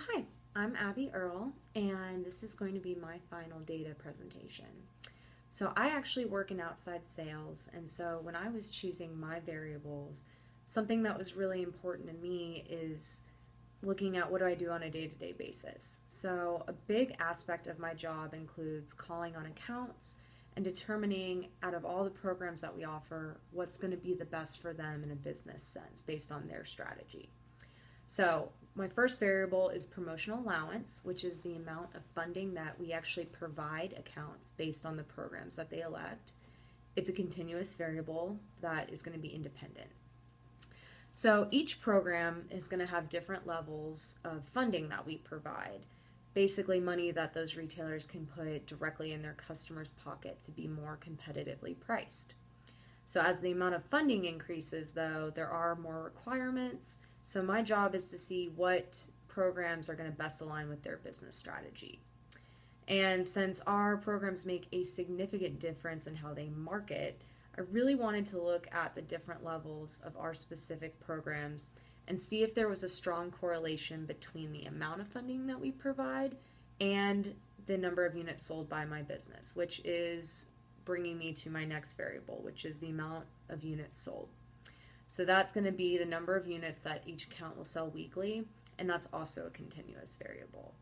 Hi, I'm Abby Earle, and this is going to be my final data presentation. So I actually work in outside sales, and so when I was choosing my variables, something that was really important to me is looking at what do I do on a day-to-day basis. So a big aspect of my job includes calling on accounts and determining out of all the programs that we offer what's going to be the best for them in a business sense based on their strategy. So my first variable is promotional allowance, which is the amount of funding that we actually provide accounts based on the programs that they elect. It's a continuous variable that is going to be independent. So each program is going to have different levels of funding that we provide, basically money that those retailers can put directly in their customers' pocket to be more competitively priced. So as the amount of funding increases, though, there are more requirements. So my job is to see what programs are going to best align with their business strategy. And since our programs make a significant difference in how they market, I really wanted to look at the different levels of our specific programs and see if there was a strong correlation between the amount of funding that we provide and the number of units sold by my business, which is bringing me to my next variable, which is the amount of units sold. So that's going to be the number of units that each account will sell weekly, and that's also a continuous variable.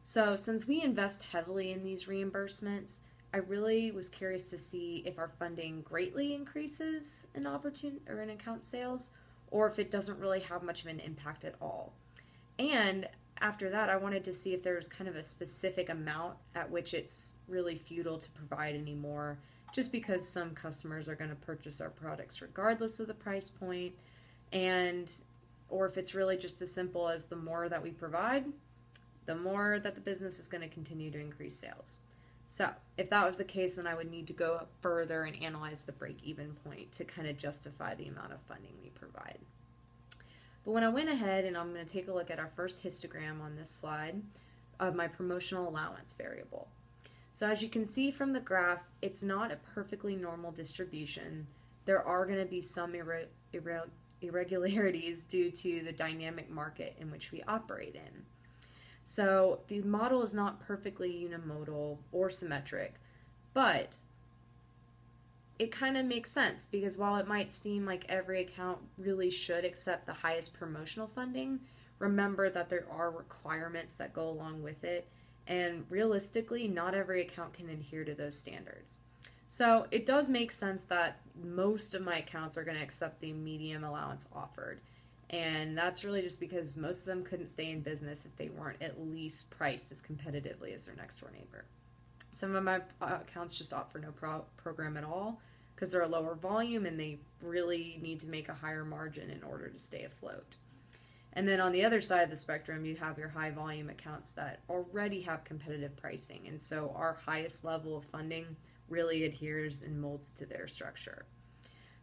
So since we invest heavily in these reimbursements, I really was curious to see if our funding greatly increases in account sales, or if it doesn't really have much of an impact at all. And after that, I wanted to see if there was kind of a specific amount at which it's really futile to provide anymore, just because some customers are going to purchase our products regardless of the price point, or if it's really just as simple as the more that we provide, the more that the business is going to continue to increase sales. So if that was the case, then I would need to go further and analyze the break-even point to kind of justify the amount of funding we provide. But when I went ahead, and I'm going to take a look at our first histogram on this slide of my promotional allowance variable. So as you can see from the graph, it's not a perfectly normal distribution. There are going to be some irregularities due to the dynamic market in which we operate in. So the model is not perfectly unimodal or symmetric, but it kind of makes sense because while it might seem like every account really should accept the highest promotional funding, remember that there are requirements that go along with it, and realistically, not every account can adhere to those standards. So it does make sense that most of my accounts are going to accept the medium allowance offered. And that's really just because most of them couldn't stay in business if they weren't at least priced as competitively as their next door neighbor. Some of my accounts just opt for no program at all because they're a lower volume and they really need to make a higher margin in order to stay afloat. And then on the other side of the spectrum, you have your high volume accounts that already have competitive pricing. And so our highest level of funding really adheres and molds to their structure.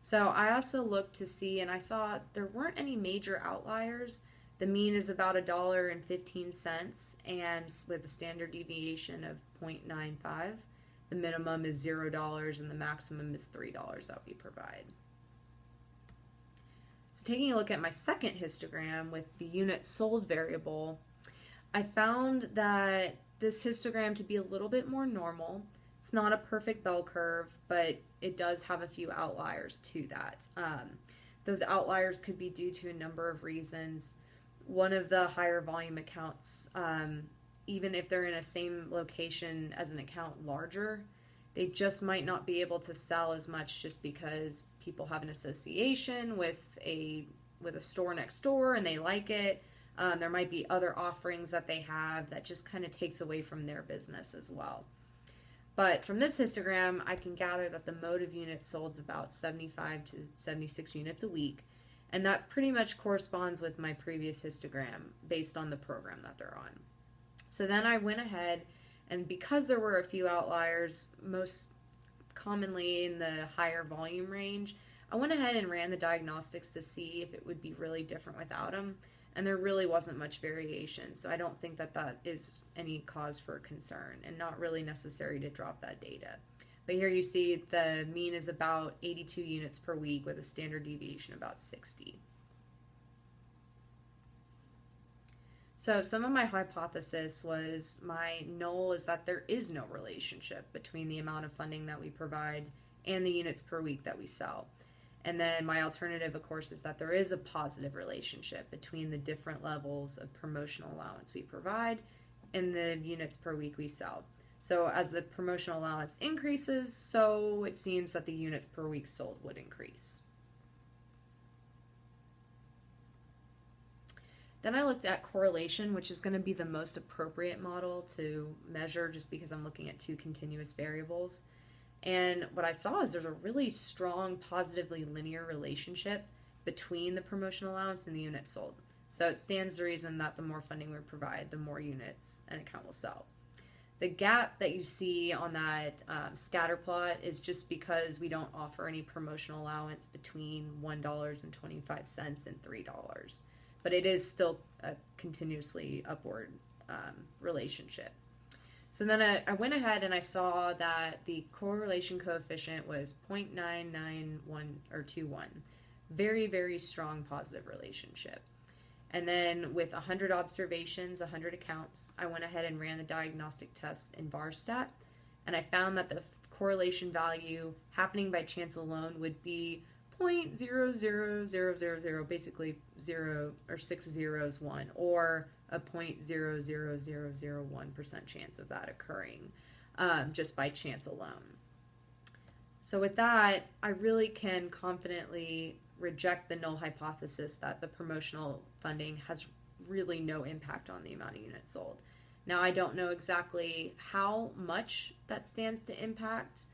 So I also looked to see, and I saw there weren't any major outliers. The mean is about $1.15, and with a standard deviation of 0.95. The minimum is $0, and the maximum is $3 that we provide. So taking a look at my second histogram with the units sold variable, I found that this histogram to be a little bit more normal. It's not a perfect bell curve, but it does have a few outliers to that. Those outliers could be due to a number of reasons. One of the higher volume accounts, even if they're in a same location as an account larger, they just might not be able to sell as much just because people have an association with a store next door and they like it. There might be other offerings that they have that just kind of takes away from their business as well. But from this histogram, I can gather that the mode of units sold is about 75 to 76 units a week, and that pretty much corresponds with my previous histogram based on the program that they're on. So then I went ahead, and because there were a few outliers, most commonly in the higher volume range, I went ahead and ran the diagnostics to see if it would be really different without them. And there really wasn't much variation, so I don't think that that is any cause for concern and not really necessary to drop that data. But here you see the mean is about 82 units per week with a standard deviation about 60. So some of my hypothesis was my null is that there is no relationship between the amount of funding that we provide and the units per week that we sell. And then my alternative, of course, is that there is a positive relationship between the different levels of promotional allowance we provide and the units per week we sell. So as the promotional allowance increases, so it seems that the units per week sold would increase. Then I looked at correlation, which is going to be the most appropriate model to measure just because I'm looking at two continuous variables. And what I saw is there's a really strong positively linear relationship between the promotional allowance and the units sold. So it stands to reason that the more funding we provide, the more units an account will sell. The gap that you see on that scatter plot is just because we don't offer any promotional allowance between $1.25 and $3. But it is still a continuously upward relationship. So then I went ahead and I saw that the correlation coefficient was 0.991 or 21. Very, very strong positive relationship. And then with 100 observations, 100 accounts, I went ahead and ran the diagnostic tests in VARSTAT, and I found that the correlation value happening by chance alone would be 0.00000, basically 0 or 6 zeros 1, or a 0.00001% chance of that occurring just by chance alone. So with that, I really can confidently reject the null hypothesis that the promotional funding has really no impact on the amount of units sold. Now, I don't know exactly how much that stands to impact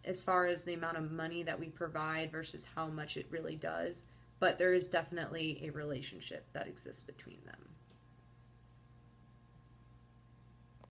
as far as the amount of money that we provide versus how much it really does, but there is definitely a relationship that exists between them.